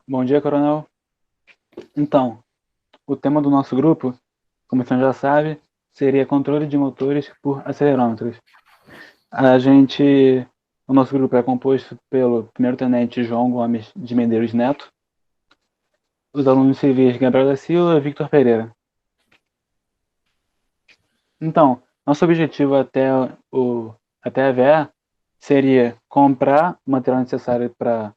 Bom dia, Coronel. Então, o tema do nosso grupo, como você já sabe, seria controle de motores por acelerômetros. A gente, o nosso grupo é composto pelo primeiro-tenente João Gomes de Medeiros Neto, os alunos civis Gabriel da Silva e Victor Pereira. Então, nosso objetivo até a VE seria comprar o material necessário para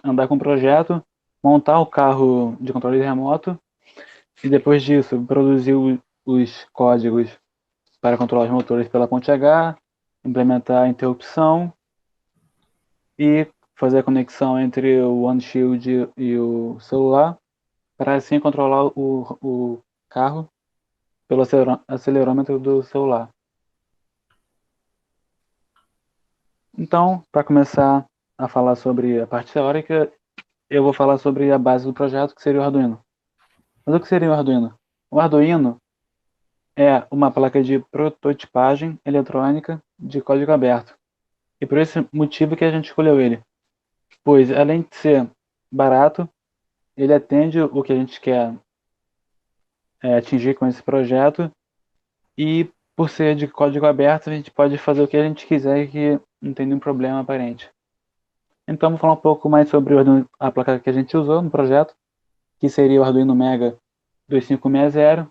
andar com o projeto, montar o carro de controle remoto e depois disso produzir os códigos para controlar os motores pela ponte H, implementar a interrupção e fazer a conexão entre o OneShield e o celular para assim controlar o carro pelo acelerômetro do celular. Então, para começar a falar sobre a parte teórica, eu vou falar sobre a base do projeto, que seria o Arduino. Mas o que seria o Arduino? O Arduino é uma placa de prototipagem eletrônica de código aberto. E por esse motivo que a gente escolheu ele. Pois, além de ser barato, ele atende o que a gente quer atingir com esse projeto. E por ser de código aberto, a gente pode fazer o que a gente quiser e que não tem nenhum problema aparente. Então, vou falar um pouco mais sobre a placa que a gente usou no projeto, que seria o Arduino Mega 2560.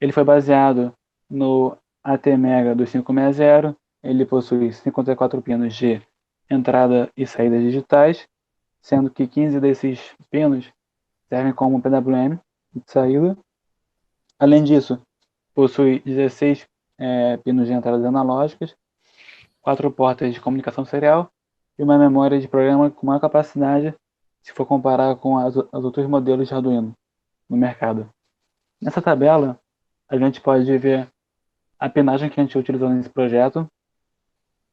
Ele foi baseado no ATmega 2560. Ele possui 54 pinos de entrada e saída digitais, sendo que 15 desses pinos servem como PWM de saída. Além disso, possui 16 pinos de entradas analógicas, 4 portas de comunicação serial e uma memória de programa com maior capacidade se for comparar com os outros modelos de Arduino no mercado. Nessa tabela, a gente pode ver a pinagem que a gente utilizou nesse projeto,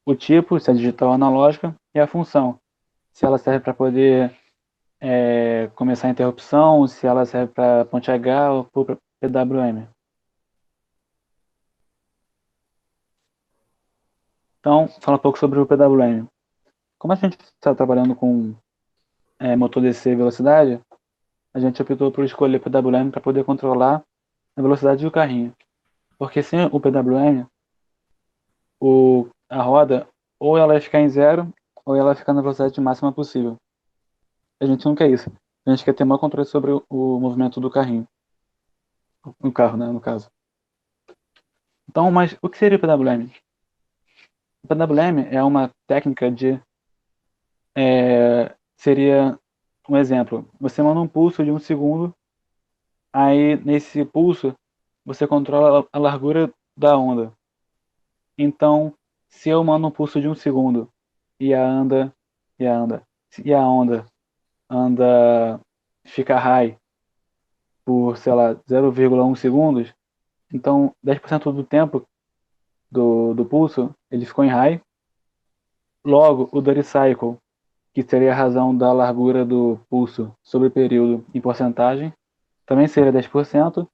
o tipo, se é digital ou analógica, e a função, se ela serve para poder começar a interrupção, se ela serve para ponte H ou para PWM. Então, fala um pouco sobre o PWM. Como a gente está trabalhando com motor DC e velocidade, a gente optou por escolher o PWM para poder controlar a velocidade do carrinho. Porque sem o PWM, a roda, ou ela vai ficar em zero, ou ela vai ficar na velocidade máxima possível. A gente não quer isso. A gente quer ter maior controle sobre o movimento do carrinho. O carro, né, no caso. Então, mas o que seria o PWM? O PWM é uma técnica seria um exemplo. Você manda um pulso de 1 segundo, aí nesse pulso você controla a largura da onda. Então, se eu mando um pulso de 1 segundo e a anda, e a onda anda, fica high por, sei lá, 0,1 segundos, então 10% do tempo do pulso ele ficou em high. Logo, o duty cycle, que seria a razão da largura do pulso sobre o período em porcentagem, também seria 10%.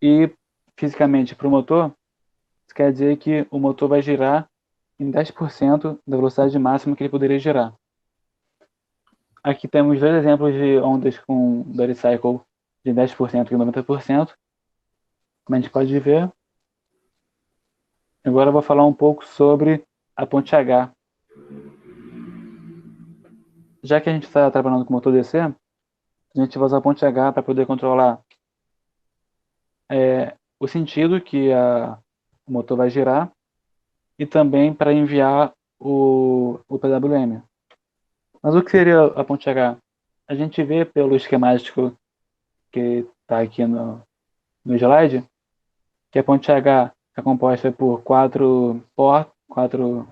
E fisicamente para o motor, isso quer dizer que o motor vai girar em 10% da velocidade máxima que ele poderia girar. Aqui temos dois exemplos de ondas com duty cycle de 10% e 90%, como a gente pode ver. Agora eu vou falar um pouco sobre a ponte H. Já que a gente está trabalhando com motor DC, a gente vai usar a ponte H para poder controlar o sentido que o motor vai girar e também para enviar o PWM. Mas o que seria a ponte H? A gente vê pelo esquemático que está aqui no slide que a ponte H é composta por quatro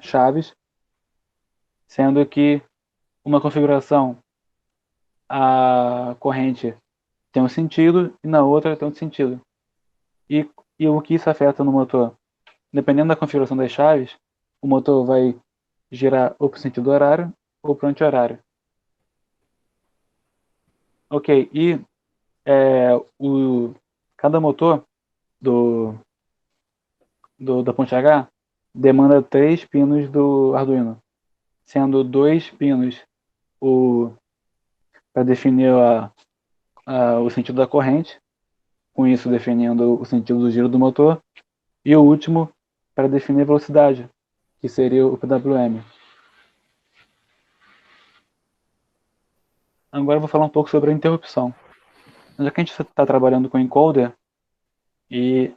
chaves, sendo que uma configuração a corrente tem um sentido e na outra tem outro sentido. E, e o que isso afeta no motor? Dependendo da configuração das chaves, o motor vai girar ou para o sentido horário ou para o anti-horário. Ok, e cada motor do, da ponte H demanda 3 pinos do Arduino, sendo 2 pinos para definir o sentido da corrente, com isso definindo o sentido do giro do motor, e o último para definir a velocidade, que seria o PWM. Agora eu vou falar um pouco sobre a interrupção. Já que a gente está trabalhando com encoder, e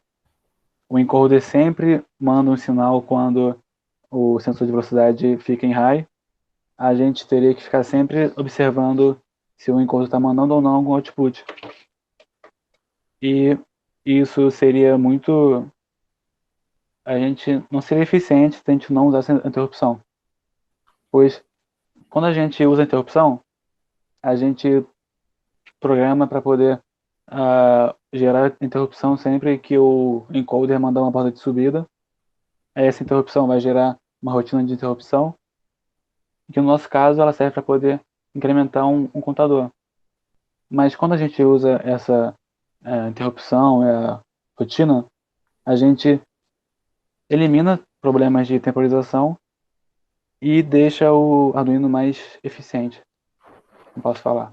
o encoder sempre manda um sinal quando o sensor de velocidade fica em high, a gente teria que ficar sempre observando se o encoder está mandando ou não algum output. E isso seria muito... A gente não seria eficiente se a gente não usasse a interrupção. Pois, quando a gente usa a interrupção, a gente programa para poder gerar interrupção sempre que o encoder mandar uma porta de subida. Essa interrupção vai gerar uma rotina de interrupção, que no nosso caso ela serve para poder incrementar um contador. Mas quando a gente usa essa interrupção, rotina, a gente elimina problemas de temporização e deixa o Arduino mais eficiente. Não posso falar.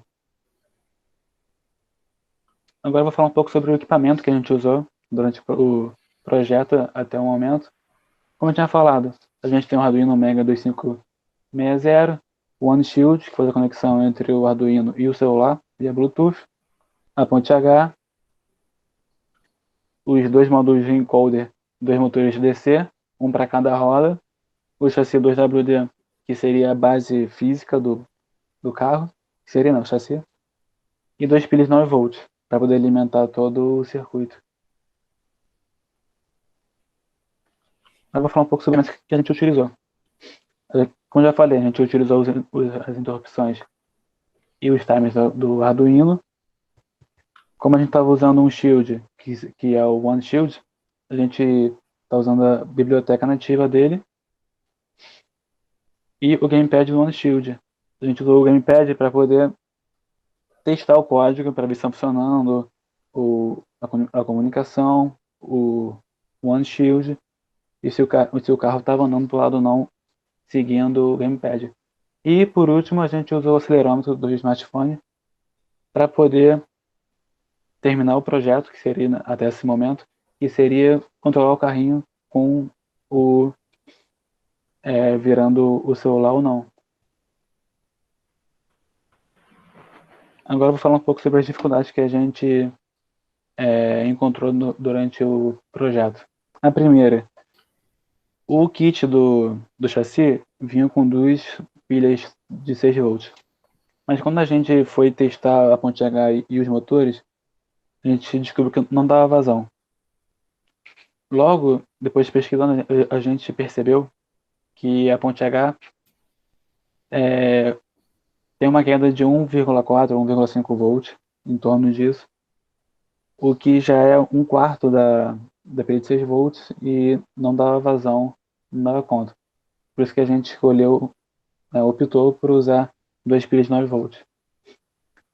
Agora eu vou falar um pouco sobre o equipamento que a gente usou durante o projeto até o momento. Como eu tinha falado, a gente tem o Arduino Mega 2560, o OneShield, que faz a conexão entre o Arduino e o celular via Bluetooth, a ponte H, os dois módulos de encoder, dois motores DC, um para cada roda, o chassi 2WD, que seria a base física do carro, que seria não, o chassi, e dois pilhas 9 volts, para poder alimentar todo o circuito. Agora eu vou falar um pouco sobre o que a gente utilizou. Como já falei, a gente utilizou as interrupções e os timers do Arduino. Como a gente estava usando um shield, que é o OneShield, a gente está usando a biblioteca nativa dele e o gamepad do OneShield. A gente usou o gamepad para poder testar o código, para ver se está funcionando a comunicação, o OneShield, e se o carro estava andando para o lado ou não, seguindo o gamepad. E por último, a gente usou o acelerômetro do smartphone para poder terminar o projeto, que seria até esse momento, que seria controlar o carrinho com o virando o celular ou não. Agora eu vou falar um pouco sobre as dificuldades que a gente encontrou durante o projeto. A primeira, o kit do chassi vinha com duas pilhas de 6 volts. Mas quando a gente foi testar a ponte H e os motores, a gente descobriu que não dava vazão. Logo, depois de pesquisando, a gente percebeu que a ponte H tem uma queda de 1,4 a 1,5 volts, em torno disso, o que já é um quarto da pilha de 6 volts e não dava vazão, não dava conta. Por isso que a gente optou por usar duas pilhas de 9 volts.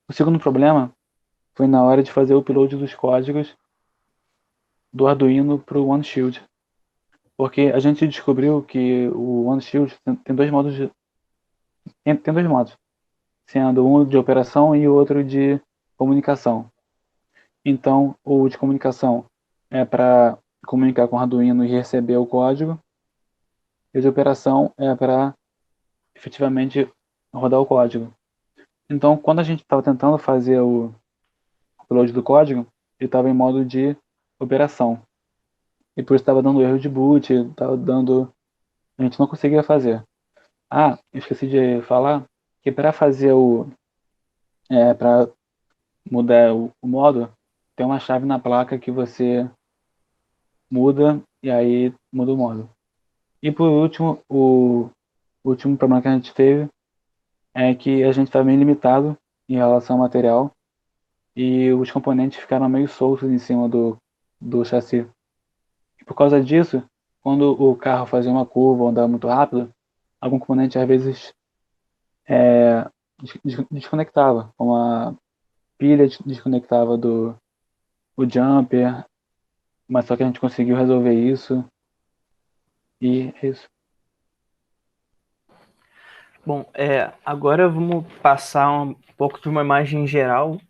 O segundo problema foi na hora de fazer o upload dos códigos do Arduino para o OneShield. Porque a gente descobriu que o OneShield tem dois modos, tem dois modos, sendo um de operação e o outro de comunicação. Então, o de comunicação é para comunicar com o Arduino e receber o código, e o de operação é para efetivamente rodar o código. Então, quando a gente estava tentando fazer o upload do código, ele estava em modo de operação. E por isso estava dando erro de boot, estava dando... A gente não conseguia fazer. Ah, esqueci de falar que para fazer para mudar o modo, tem uma chave na placa que você muda e aí muda o modo. E por último, o último problema que a gente teve é que a gente está bem limitado em relação ao material e os componentes ficaram meio soltos em cima do chassi. E por causa disso, quando o carro fazia uma curva ou andava muito rápido, algum componente às vezes desconectava, como a pilha desconectava o jumper, mas só que a gente conseguiu resolver isso e é isso. Bom, agora vamos passar um pouco de uma imagem geral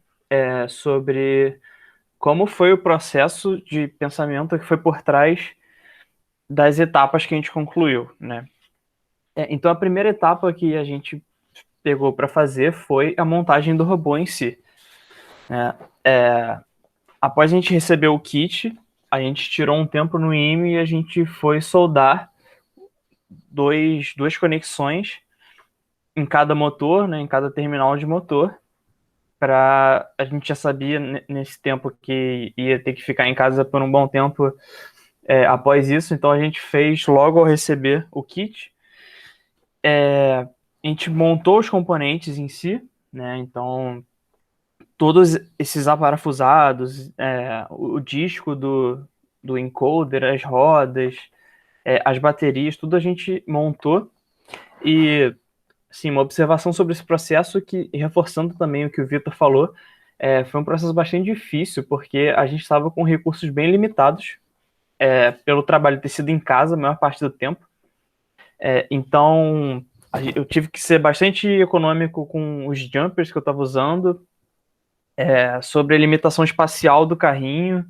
sobre como foi o processo de pensamento que foi por trás das etapas que a gente concluiu, né? Então, a primeira etapa que a gente pegou para fazer foi a montagem do robô em si, né? Após a gente receber o kit, a gente tirou um tempo no IME e a gente foi soldar duas conexões em cada motor, né, em cada terminal de motor, para a gente já sabia nesse tempo que ia ter que ficar em casa por um bom tempo após isso, então a gente fez logo ao receber o kit. A gente montou os componentes em si, né? Então todos esses aparafusados, o disco do encoder, as rodas, as baterias, tudo a gente montou. E sim, uma observação sobre esse processo que, reforçando também o que o Vitor falou, foi um processo bastante difícil, porque a gente estava com recursos bem limitados, pelo trabalho ter sido em casa a maior parte do tempo. Então, eu tive que ser bastante econômico com os jumpers que eu estava usando, sobre a limitação espacial do carrinho.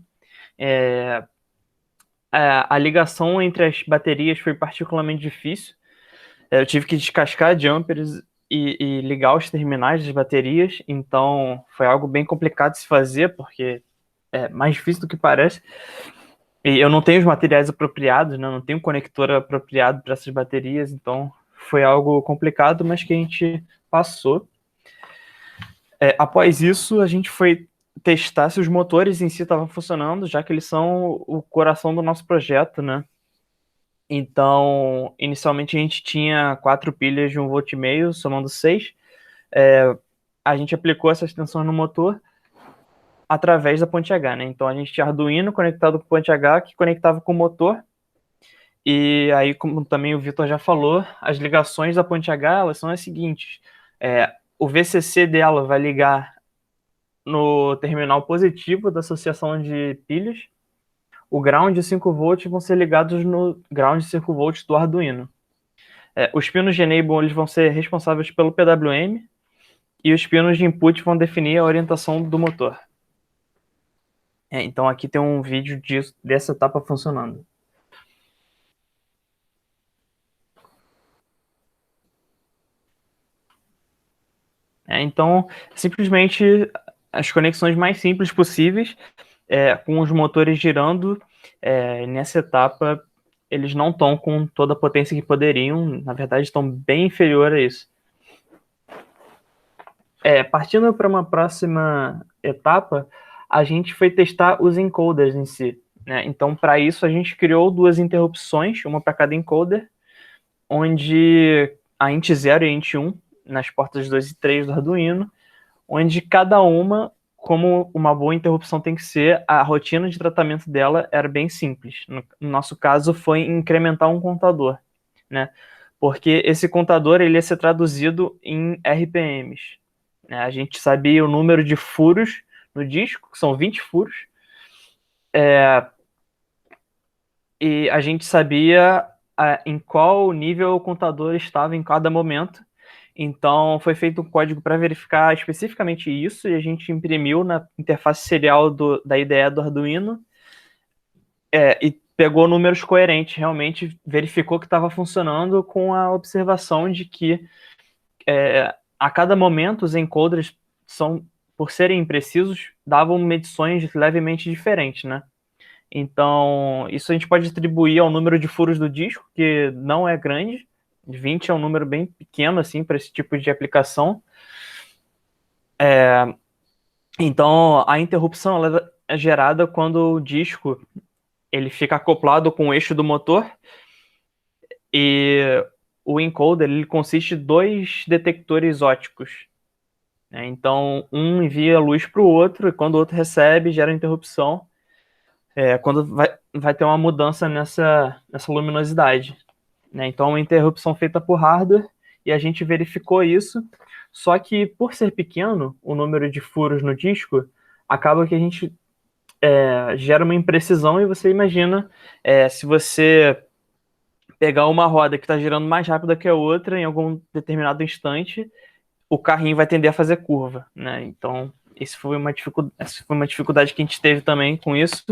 A ligação entre as baterias foi particularmente difícil. Eu tive que descascar jumpers e ligar os terminais das baterias, então foi algo bem complicado de se fazer, porque é mais difícil do que parece. E eu não tenho os materiais apropriados, né? Não tenho um conector apropriado para essas baterias, então foi algo complicado, mas que a gente passou. Após isso, a gente foi testar se os motores em si estavam funcionando, já que eles são o coração do nosso projeto, né? Então, inicialmente a gente tinha 4 pilhas de 1,5 V, somando 6. A gente aplicou essa extensão no motor através da ponte H, né? Então a gente tinha Arduino conectado com ponte H, que conectava com o motor. E aí, como também o Vitor já falou, as ligações da ponte H, elas são as seguintes. O VCC dela vai ligar no terminal positivo da associação de pilhas. O ground de 5 V vão ser ligados no ground de 5 V do Arduino. Os pinos de enable eles vão ser responsáveis pelo PWM e os pinos de input vão definir a orientação do motor. Então aqui tem um vídeo dessa etapa funcionando. Então, simplesmente as conexões mais simples possíveis, com os motores girando. Nessa etapa, eles não estão com toda a potência que poderiam, na verdade, estão bem inferior a isso. Partindo para uma próxima etapa, a gente foi testar os encoders em si, né? Então, para isso, a gente criou 2 interrupções, uma para cada encoder, onde a int 0 e a int 1, nas portas 2 e 3 do Arduino, onde cada uma, como uma boa interrupção tem que ser, a rotina de tratamento dela era bem simples. No nosso caso, foi incrementar um contador, né? Porque esse contador ele ia ser traduzido em RPMs. Né? A gente sabia o número de furos no disco, que são 20 furos, e a gente sabia em qual nível o contador estava em cada momento. Então, foi feito um código para verificar especificamente isso, e a gente imprimiu na interface serial da IDE do Arduino, e pegou números coerentes, realmente verificou que estava funcionando, com a observação de que a cada momento os encoders são, por serem imprecisos, davam medições levemente diferentes, né? Então, isso a gente pode atribuir ao número de furos do disco, que não é grande. 20 é um número bem pequeno, assim, para esse tipo de aplicação. Então, a interrupção ela é gerada quando o disco ele fica acoplado com o eixo do motor, e o encoder ele consiste de 2 detectores óticos. Né? Então, um envia luz para o outro, e quando o outro recebe, gera interrupção. Quando vai ter uma mudança nessa luminosidade. Né? Então, uma interrupção feita por hardware, e a gente verificou isso, só que por ser pequeno, o número de furos no disco, acaba que a gente gera uma imprecisão, e você imagina, se você pegar uma roda que está girando mais rápido que a outra em algum determinado instante, o carrinho vai tender a fazer curva, né? Então, essa foi uma dificuldade que a gente teve também com isso.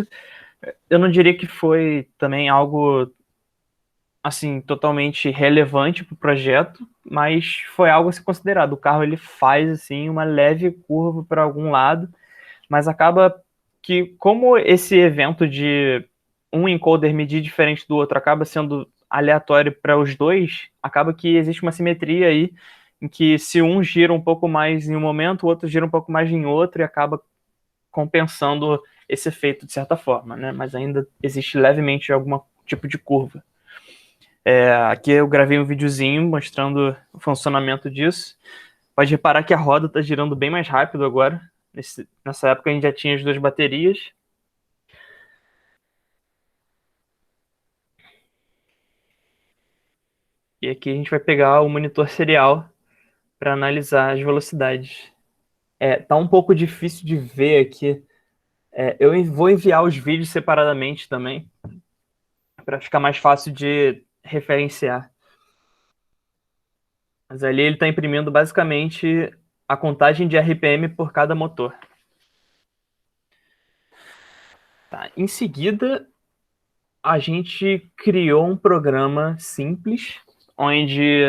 Eu não diria que foi também algo assim totalmente relevante para o projeto, mas foi algo a ser considerado. O carro ele faz assim uma leve curva para algum lado, mas acaba que como esse evento de um encoder medir diferente do outro acaba sendo aleatório para os dois, acaba que existe uma simetria aí em que se um gira um pouco mais em um momento, o outro gira um pouco mais em outro e acaba compensando esse efeito de certa forma, né? Mas ainda existe levemente algum tipo de curva. Aqui eu gravei um videozinho mostrando o funcionamento disso. Pode reparar que a roda está girando bem mais rápido agora. Nessa época a gente já tinha as duas baterias. E aqui a gente vai pegar o monitor serial para analisar as velocidades. Tá um pouco difícil de ver aqui. Eu vou enviar os vídeos separadamente também, para ficar mais fácil de referenciar. Mas ali ele está imprimindo basicamente a contagem de RPM por cada motor. Tá. Em seguida, a gente criou um programa simples, onde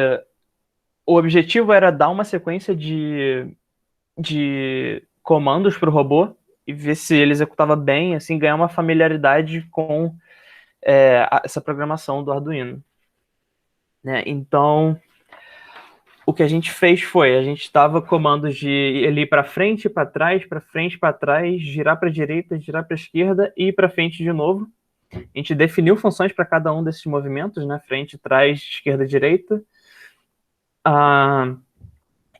o objetivo era dar uma sequência de comandos para o robô e ver se ele executava bem, assim, ganhar uma familiaridade com essa programação do Arduino. Né? Então, o que a gente fez foi, a gente estava comandos de ele ir para frente, para frente, para trás, girar para a direita, girar para a esquerda e ir para frente de novo. A gente definiu funções para cada um desses movimentos, né? Frente, trás, esquerda, direita.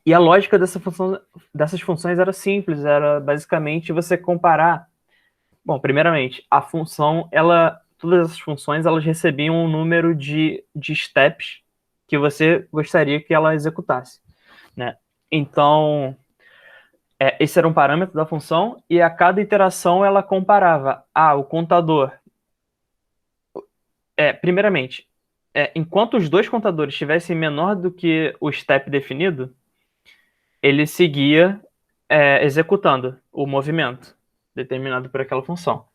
E a lógica dessas funções era simples, era basicamente você comparar. Bom, primeiramente, a função, todas essas funções, elas recebiam um número de steps que você gostaria que ela executasse, né? Então, esse era um parâmetro da função e a cada iteração ela comparava o contador. Primeiramente, enquanto os dois contadores estivessem menor do que o step definido, ele seguia executando o movimento determinado por aquela função.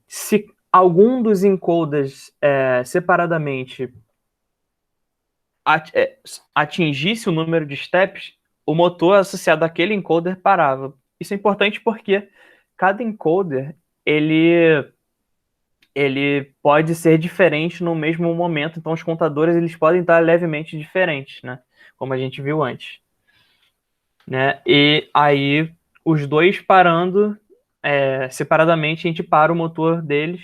Se algum dos encoders separadamente atingisse o número de steps, o motor associado àquele encoder parava. Isso é importante porque cada encoder ele pode ser diferente no mesmo momento, então os contadores eles podem estar levemente diferentes, né? Como a gente viu antes. Né? E aí, os dois parando separadamente, a gente para o motor deles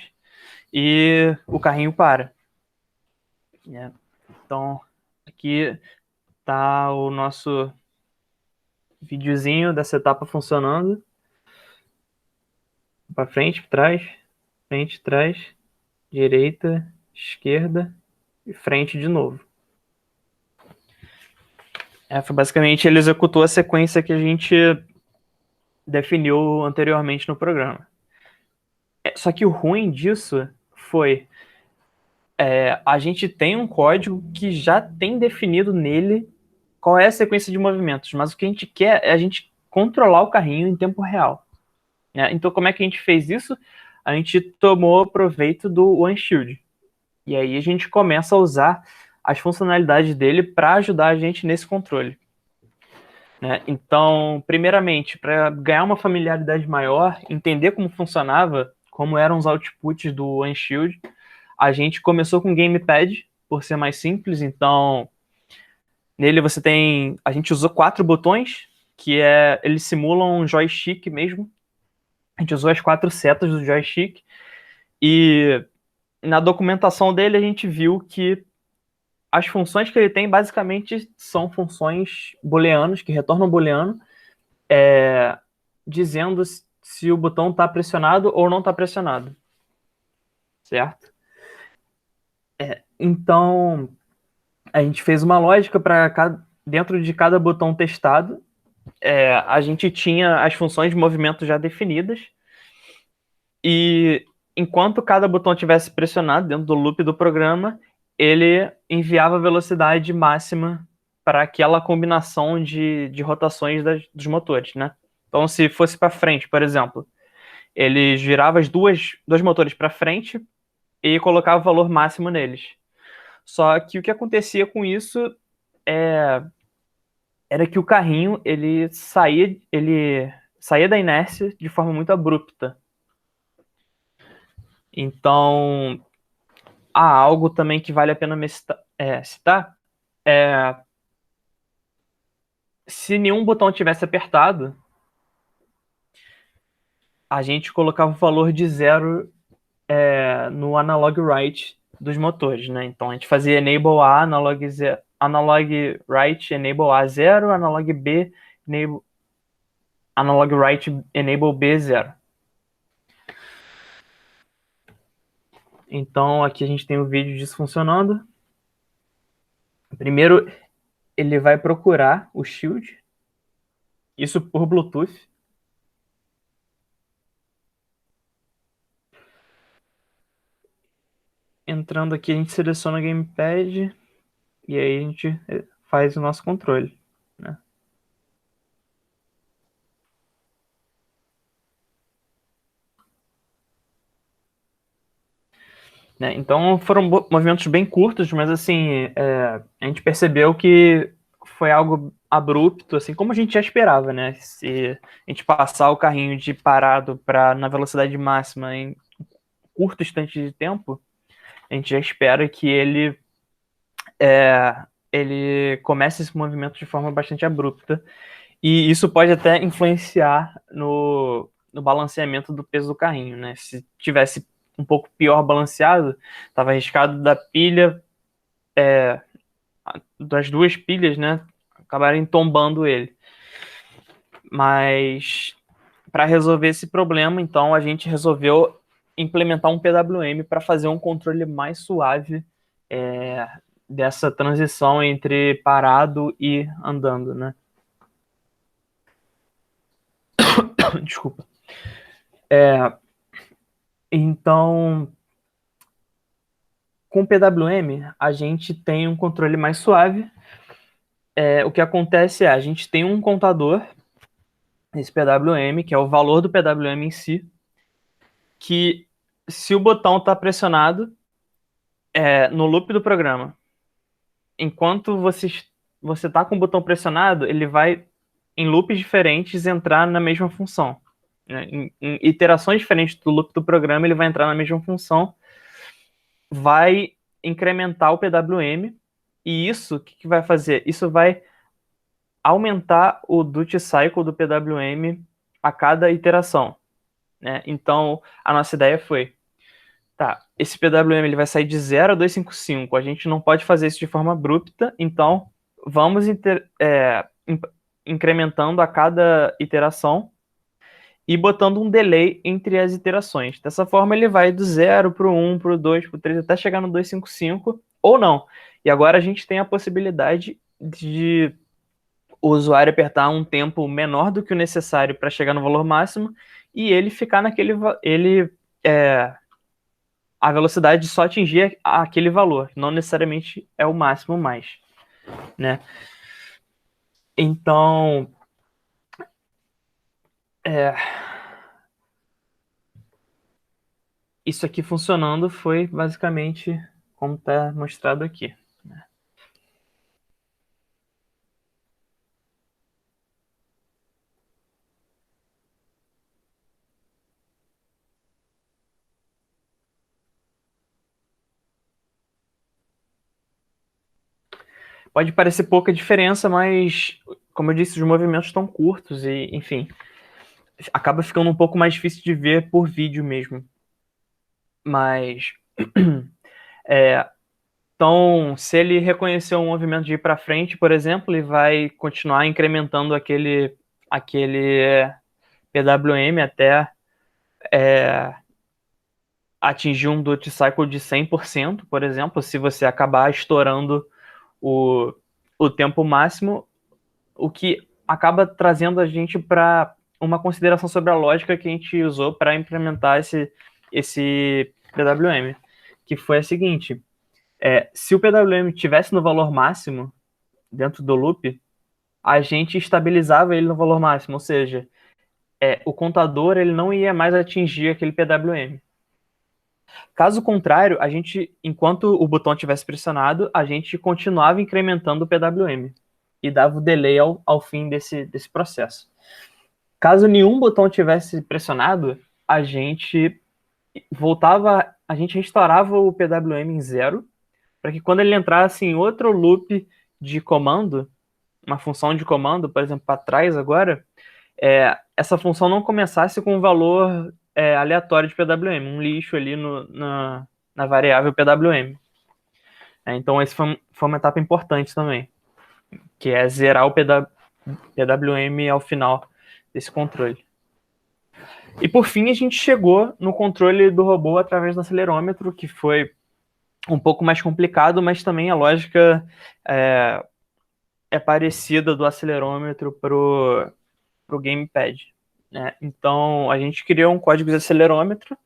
e o carrinho para. Então, aqui tá o nosso videozinho dessa etapa funcionando. Para frente, trás, direita, esquerda e frente de novo. Foi basicamente ele executou a sequência que a gente definiu anteriormente no programa. Só que o ruim disso foi a gente tem um código que já tem definido nele qual é a sequência de movimentos, mas o que a gente quer é a gente controlar o carrinho em tempo real. Então, como é que a gente fez isso? A gente tomou proveito do OneShield. E aí a gente começa a usar as funcionalidades dele para ajudar a gente nesse controle. Então, primeiramente, para ganhar uma familiaridade maior, entender como funcionava, como eram os outputs do OneShield, a gente começou com o Gamepad, por ser mais simples. Então, nele a gente usou 4 botões, que eles simulam um joystick mesmo. A gente usou as 4 setas do joystick. E na documentação dele a gente viu que as funções que ele tem basicamente são funções booleanas, que retornam booleano, dizendo se o botão está pressionado ou não está pressionado. Certo? Então, a gente fez uma lógica para dentro de cada botão testado. A gente tinha as funções de movimento já definidas. E enquanto cada botão estivesse pressionado dentro do loop do programa, ele enviava a velocidade máxima para aquela combinação de rotações dos motores, né? Então, se fosse para frente, por exemplo, ele girava dois motores para frente e colocava o valor máximo neles. Só que o que acontecia com isso era que o carrinho ele saía da inércia de forma muito abrupta. Então, há algo também que vale a pena citar. Se nenhum botão tivesse apertado, a gente colocava o valor de zero no analog write dos motores, né? Então a gente fazia enable A, analog write enable A 0, analog B analog write enable B 0. Então aqui a gente tem o vídeo disso funcionando. Primeiro ele vai procurar o shield, isso por Bluetooth. Entrando aqui a gente seleciona o gamepad e aí a gente faz o nosso controle, né? Né? Então foram movimentos bem curtos, mas assim, a gente percebeu que foi algo abrupto, assim como a gente já esperava, né? Se a gente passar o carrinho de parado para na velocidade máxima em curto instante de tempo, a gente já espera que ele comece esse movimento de forma bastante abrupta, e isso pode até influenciar no balanceamento do peso do carrinho, né? Se tivesse um pouco pior balanceado, estava arriscado da pilha, das duas pilhas, né, acabarem tombando ele. Mas para resolver esse problema, então a gente resolveu implementar um PWM para fazer um controle mais suave dessa transição entre parado e andando, né? Desculpa. Então, com o PWM, a gente tem um controle mais suave. O que acontece a gente tem um contador, esse PWM, que é o valor do PWM em si, que se o botão está pressionado no loop do programa, enquanto você está com o botão pressionado, ele vai, em loops diferentes, entrar na mesma função. Né? Em iterações diferentes do loop do programa, ele vai entrar na mesma função, vai incrementar o PWM, e isso, o que vai fazer? Isso vai aumentar o duty cycle do PWM a cada iteração. Né? Então, a nossa ideia foi, tá, esse PWM ele vai sair de 0 a 255, a gente não pode fazer isso de forma abrupta, então vamos incrementando a cada iteração e botando um delay entre as iterações. Dessa forma ele vai do 0 para o 1, para o 2, para o 3, até chegar no 255, ou não. E agora a gente tem a possibilidade de o usuário apertar um tempo menor do que o necessário para chegar no valor máximo e ele ficar a velocidade só atingir aquele valor, não necessariamente é o máximo mais, né? Então, isso aqui funcionando foi basicamente como está mostrado aqui. Né? Pode parecer pouca diferença, mas, como eu disse, os movimentos estão curtos e, enfim, acaba ficando um pouco mais difícil de ver por vídeo mesmo. Mas, então, se ele reconhecer um movimento de ir para frente, por exemplo, ele vai continuar incrementando aquele PWM até atingir um duty cycle de 100%, por exemplo, se você acabar estourando o tempo máximo, o que acaba trazendo a gente para uma consideração sobre a lógica que a gente usou para implementar esse PWM, que foi a seguinte: Se o PWM tivesse no valor máximo dentro do loop, a gente estabilizava ele no valor máximo, ou seja, o contador ele não ia mais atingir aquele PWM. Caso contrário, a gente, enquanto o botão tivesse pressionado, a gente continuava incrementando o PWM e dava o delay ao fim desse processo. Caso nenhum botão tivesse pressionado, a gente restaurava o PWM em zero, para que quando ele entrasse em outro loop de comando, uma função de comando, por exemplo, para trás agora, essa função não começasse com um valor aleatório de PWM, um lixo ali na variável PWM. Então, essa foi uma etapa importante também, que é zerar o PWM ao final desse controle. E por fim, a gente chegou no controle do robô através do acelerômetro, que foi um pouco mais complicado, mas também a lógica é parecida do acelerômetro para o gamepad. Né? Então, a gente criou um código de acelerômetro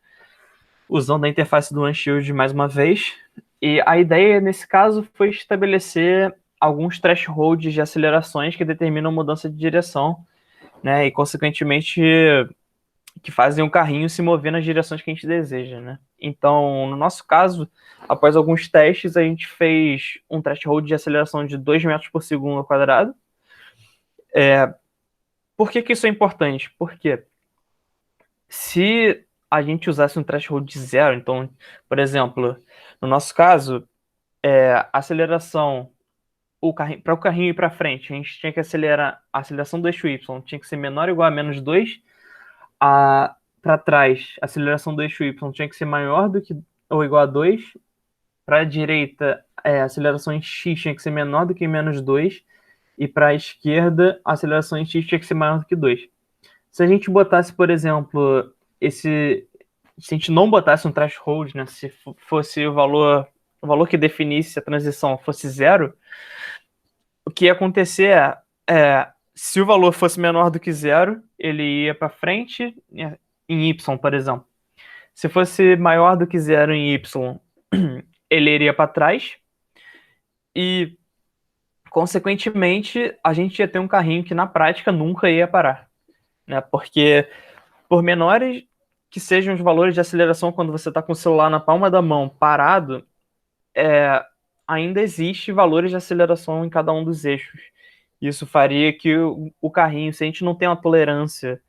usando a interface do OneShield mais uma vez. E a ideia, nesse caso, foi estabelecer alguns thresholds de acelerações que determinam mudança de direção, né? E, consequentemente, que fazem o carrinho se mover nas direções que a gente deseja, né? Então, no nosso caso, após alguns testes, a gente fez um threshold de aceleração de 2 metros por segundo ao quadrado. Por que isso é importante? Porque se a gente usasse um threshold de zero, então, por exemplo, no nosso caso, a aceleração, para o carrinho ir para frente, a gente tinha que acelerar, a aceleração do eixo Y tinha que ser menor ou igual a menos 2, para trás, a aceleração do eixo Y tinha que ser maior do que ou igual a 2, para a direita, a aceleração em X tinha que ser menor do que menos 2, e para a esquerda, a aceleração em X tinha que ser maior do que 2. Se a gente botasse, por exemplo, se a gente não botasse um threshold, né, se fosse o valor que definisse a transição fosse zero, o que ia acontecer se o valor fosse menor do que zero, ele ia para frente em Y, por exemplo. Se fosse maior do que zero em Y, ele iria para trás e, consequentemente, a gente ia ter um carrinho que na prática nunca ia parar, né? Porque por menores que sejam os valores de aceleração quando você está com o celular na palma da mão parado, ainda existe valores de aceleração em cada um dos eixos. Isso faria que o carrinho, se a gente não tem uma tolerância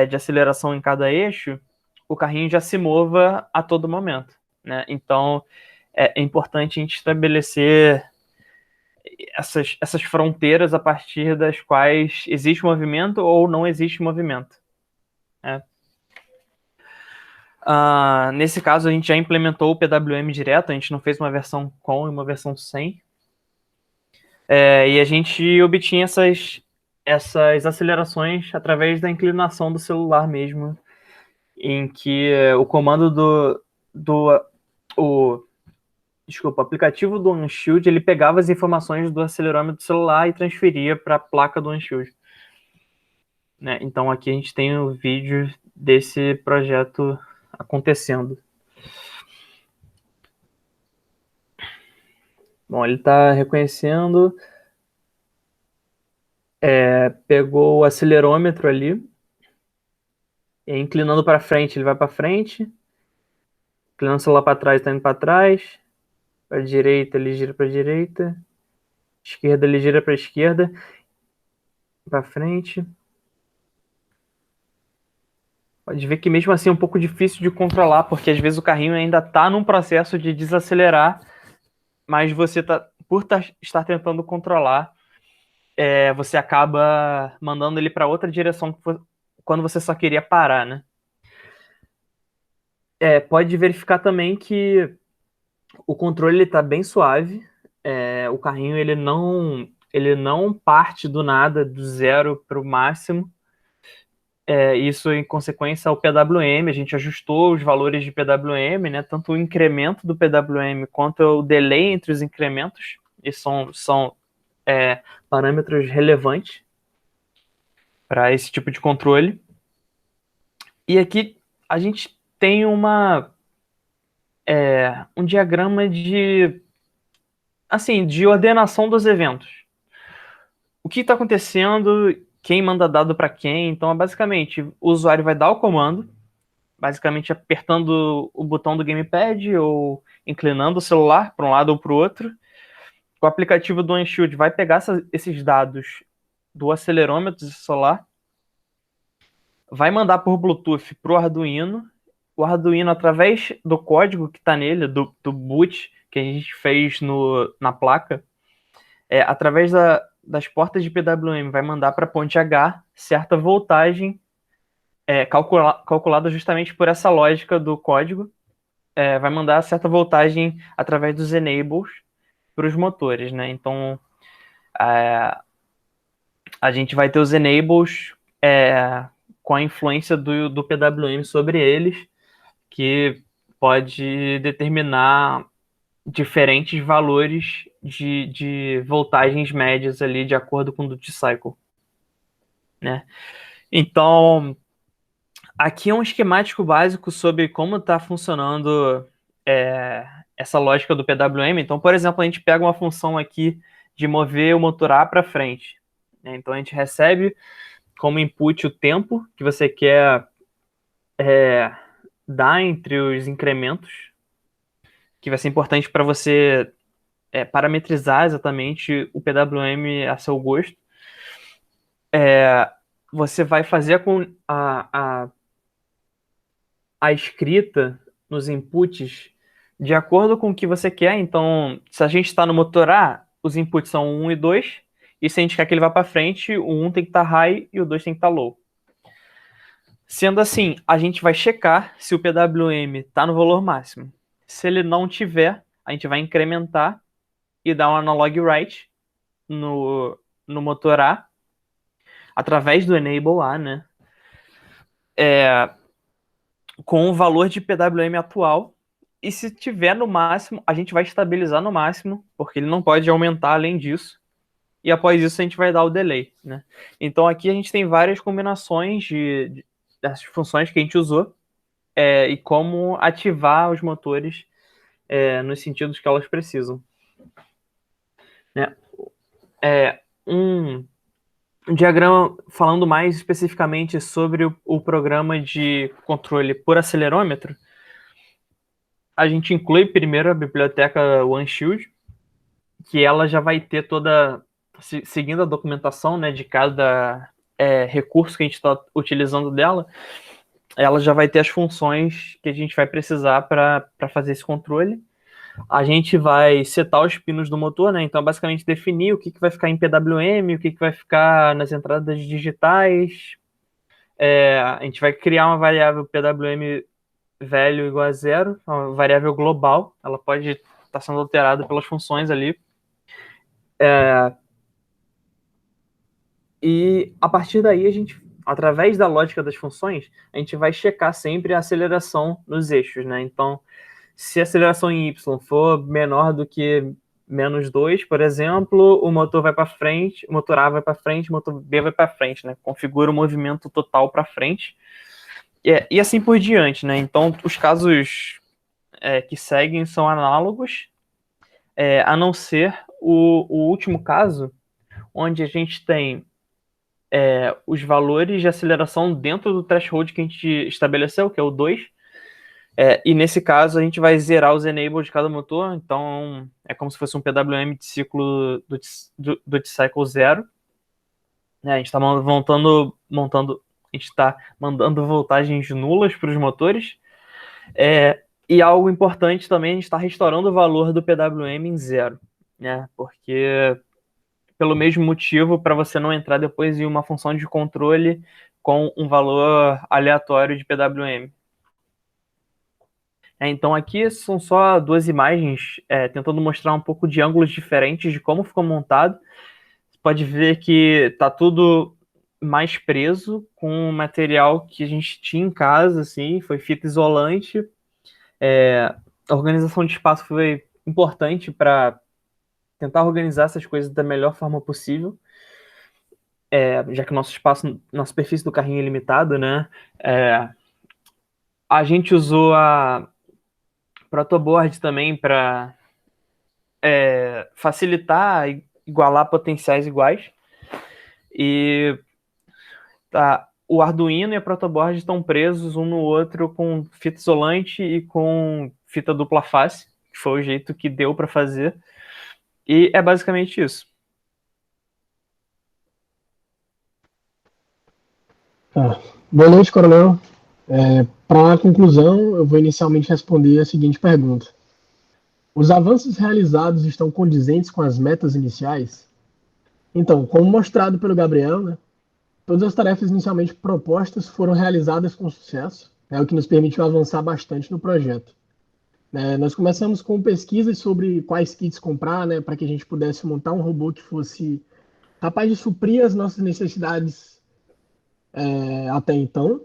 de aceleração em cada eixo, o carrinho já se mova a todo momento, né? Então, é importante a gente estabelecer essas fronteiras a partir das quais existe movimento ou não existe movimento. Né? Nesse caso, a gente já implementou o PWM direto, a gente não fez uma versão com e uma versão sem. E a gente obtinha essas acelerações através da inclinação do celular mesmo, em que o comando o aplicativo do OneShield, ele pegava as informações do acelerômetro do celular e transferia para a placa do OneShield. Né? Então aqui a gente tem o vídeo desse projeto acontecendo. Bom, ele está reconhecendo, pegou o acelerômetro ali, e inclinando para frente, ele vai para frente, inclinando o celular para trás, está indo para trás, para a direita, ele gira para a direita, esquerda, ele gira para a esquerda, para frente. Pode ver que mesmo assim é um pouco difícil de controlar, porque às vezes o carrinho ainda está num processo de desacelerar, mas você por estar tentando controlar, você acaba mandando ele para outra direção quando você só queria parar, né? Pode verificar também que o controle está bem suave, o carrinho ele não parte do nada, do zero para o máximo. Isso em consequência ao PWM, a gente ajustou os valores de PWM, né, tanto o incremento do PWM quanto o delay entre os incrementos, e são parâmetros relevantes para esse tipo de controle. E aqui a gente tem um diagrama de assim, de ordenação dos eventos. O que está acontecendo, quem manda dado para quem. Então, basicamente, o usuário vai dar o comando, basicamente apertando o botão do gamepad ou inclinando o celular para um lado ou para o outro. O aplicativo do OneShield vai pegar esses dados do acelerômetro solar, vai mandar por Bluetooth para o Arduino. O Arduino, através do código que está nele, do boot que a gente fez na placa, através das portas de PWM, vai mandar para a ponte H certa voltagem calculada justamente por essa lógica do código. Vai mandar certa voltagem através dos enables para os motores, né? Então, a gente vai ter os enables com a influência do PWM sobre eles, que pode determinar diferentes valores de voltagens médias ali, de acordo com o duty cycle, né? Então, aqui é um esquemático básico sobre como está funcionando essa lógica do PWM. Então, por exemplo, a gente pega uma função aqui de mover o motor A para frente, né? Então, a gente recebe como input o tempo que você quer dar entre os incrementos, que vai ser importante para você parametrizar exatamente o PWM a seu gosto. Você vai fazer a escrita nos inputs de acordo com o que você quer. Então, se a gente está no motor A, os inputs são 1 e 2, e se a gente quer que ele vá para frente, o 1 tem que estar high e o 2 tem que estar low. Sendo assim, a gente vai checar se o PWM está no valor máximo. Se ele não tiver, a gente vai incrementar e dar um analog write no motor A, através do enable A, né? Com o valor de PWM atual. E se tiver no máximo, a gente vai estabilizar no máximo, porque ele não pode aumentar além disso. E após isso a gente vai dar o delay, né? Então aqui a gente tem várias combinações das funções que a gente usou e como ativar os motores nos sentidos que elas precisam, né? Um diagrama falando mais especificamente sobre o programa de controle por acelerômetro. A gente inclui primeiro a biblioteca OneShield, que ela já vai ter toda, seguindo a documentação, né, de cada recurso que a gente está utilizando dela, ela já vai ter as funções que a gente vai precisar para fazer esse controle. A gente vai setar os pinos do motor, né? Então, basicamente, definir o que vai ficar em PWM, o que vai ficar nas entradas digitais. A gente vai criar uma variável PWM velho igual a zero, uma variável global. Ela pode estar sendo alterada pelas funções ali. E a partir daí, a gente, através da lógica das funções, a gente vai checar sempre a aceleração nos eixos, né? Então, se a aceleração em Y for menor do que menos 2, por exemplo, o motor vai para frente, o motor A vai para frente, o motor B vai para frente, né? Configura o movimento total para frente. E assim por diante, né? Então, os casos que seguem são análogos, a não ser o último caso, onde a gente tem os valores de aceleração dentro do threshold que a gente estabeleceu, que é o 2. E nesse caso a gente vai zerar os enables de cada motor, então é como se fosse um PWM de ciclo do cycle 0. A gente está montando, a gente está mandando voltagens nulas para os motores. E algo importante também, a gente está restaurando o valor do PWM em zero, né? Porque pelo mesmo motivo, para você não entrar depois em uma função de controle com um valor aleatório de PWM. Então aqui são só duas imagens tentando mostrar um pouco de ângulos diferentes de como ficou montado. Você pode ver que está tudo mais preso com o material que a gente tinha em casa, assim, foi fita isolante. A organização de espaço foi importante para tentar organizar essas coisas da melhor forma possível, já que o nosso espaço, nossa superfície do carrinho é limitado, né? A gente usou a protoboard também para facilitar, igualar potenciais iguais. E o Arduino e a protoboard estão presos um no outro com fita isolante e com fita dupla face, que foi o jeito que deu para fazer. E é basicamente isso. Tá. Boa noite, Coronel. Para a conclusão, eu vou inicialmente responder a seguinte pergunta: os avanços realizados estão condizentes com as metas iniciais? Então, como mostrado pelo Gabriel, né, todas as tarefas inicialmente propostas foram realizadas com sucesso, o que nos permitiu avançar bastante no projeto. Nós começamos com pesquisas sobre quais kits comprar, né, para que a gente pudesse montar um robô que fosse capaz de suprir as nossas necessidades até então.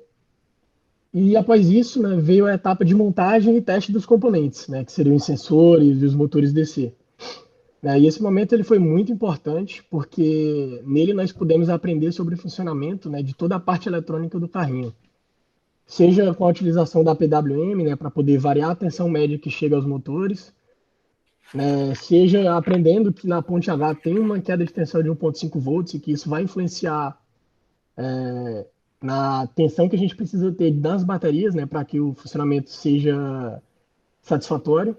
E após isso, né, veio a etapa de montagem e teste dos componentes, né, que seriam os sensores e os motores DC. E esse momento ele foi muito importante porque nele nós pudemos aprender sobre o funcionamento, né, de toda a parte eletrônica do carrinho. Seja com a utilização da PWM, né, para poder variar a tensão média que chega aos motores, né, seja aprendendo que na ponte H tem uma queda de tensão de 1,5 volts e que isso vai influenciar na tensão que a gente precisa ter das baterias, né, para que o funcionamento seja satisfatório.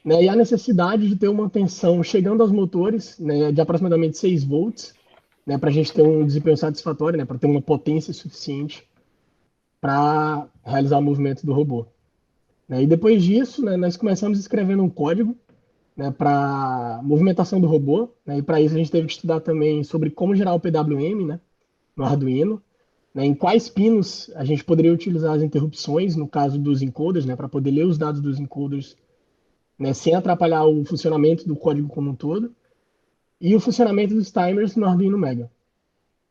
E a necessidade de ter uma tensão chegando aos motores, né, de aproximadamente 6 volts, né, para a gente ter um desempenho satisfatório, né, para ter uma potência suficiente para realizar o movimento do robô. E depois disso, né, nós começamos escrevendo um código, né, para movimentação do robô, né, e para isso a gente teve que estudar também sobre como gerar o PWM, né, no Arduino, né, em quais pinos a gente poderia utilizar as interrupções, no caso dos encoders, né, para poder ler os dados dos encoders, né, sem atrapalhar o funcionamento do código como um todo, e o funcionamento dos timers no Arduino Mega.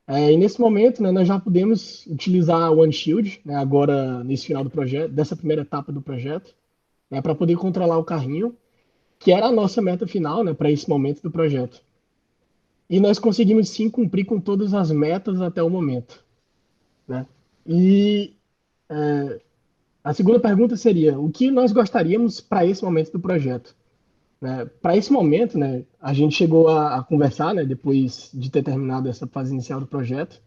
E nesse momento, né, nós já podemos utilizar o OneShield, né, agora nesse final do projeto, dessa primeira etapa do projeto, né, para poder controlar o carrinho, que era a nossa meta final, né, para esse momento do projeto. E nós conseguimos sim cumprir com todas as metas até o momento, né? E a segunda pergunta seria: o que nós gostaríamos para esse momento do projeto? Para esse momento, né, a gente chegou a conversar, né, depois de ter terminado essa fase inicial do projeto,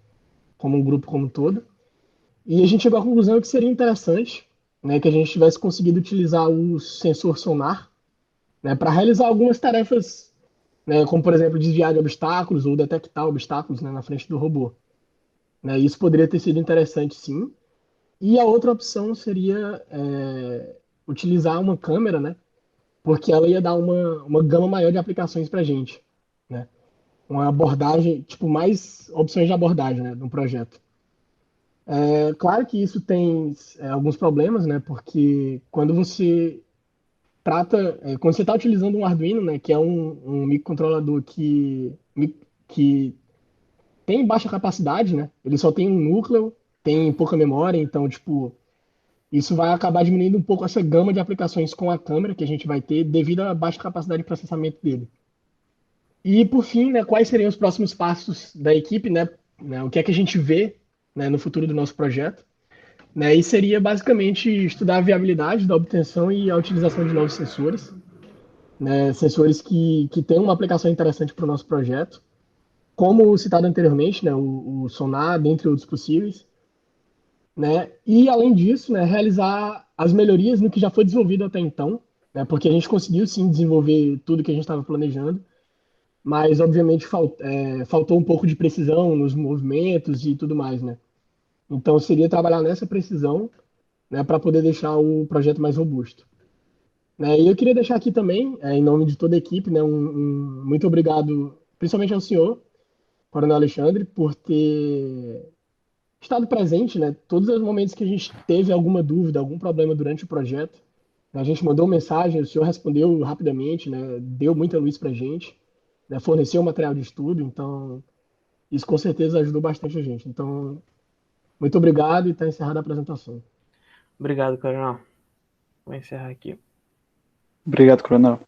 como um grupo como um todo, e a gente chegou à conclusão que seria interessante, né, que a gente tivesse conseguido utilizar o sensor sonar, né, para realizar algumas tarefas, né, como por exemplo desviar de obstáculos ou detectar obstáculos, né, na frente do robô. Isso poderia ter sido interessante, sim. E a outra opção seria utilizar uma câmera, né, porque ela ia dar uma gama maior de aplicações para a gente, né? Uma abordagem, tipo, mais opções de abordagem, né, no projeto. Claro que isso tem alguns problemas, né, porque quando você quando você está utilizando um Arduino, né, que é um microcontrolador que tem baixa capacidade, né, ele só tem um núcleo, tem pouca memória, então, tipo, isso vai acabar diminuindo um pouco essa gama de aplicações com a câmera que a gente vai ter devido à baixa capacidade de processamento dele. E por fim, né, quais seriam os próximos passos da equipe, né, o que é que a gente vê, né, no futuro do nosso projeto, né, e seria basicamente estudar a viabilidade da obtenção e a utilização de novos sensores, né, sensores que têm uma aplicação interessante para o nosso projeto, como citado anteriormente, né, o sonar, dentre outros possíveis, né, e além disso, né, realizar as melhorias no que já foi desenvolvido até então, né, porque a gente conseguiu sim desenvolver tudo que a gente estava planejando, mas obviamente faltou um pouco de precisão nos movimentos e tudo mais, né? Então seria trabalhar nessa precisão, né, para poder deixar o projeto mais robusto. E eu queria deixar aqui também, em nome de toda a equipe, né, um muito obrigado, principalmente ao senhor, Coronel Alexandre, por ter estado presente, né, todos os momentos que a gente teve alguma dúvida, algum problema durante o projeto. A gente mandou mensagem, o senhor respondeu rapidamente, né, deu muita luz para a gente, né, forneceu material de estudo, então isso com certeza ajudou bastante a gente. Então, muito obrigado e está encerrada a apresentação. Obrigado, Coronel. Vou encerrar aqui. Obrigado, Coronel.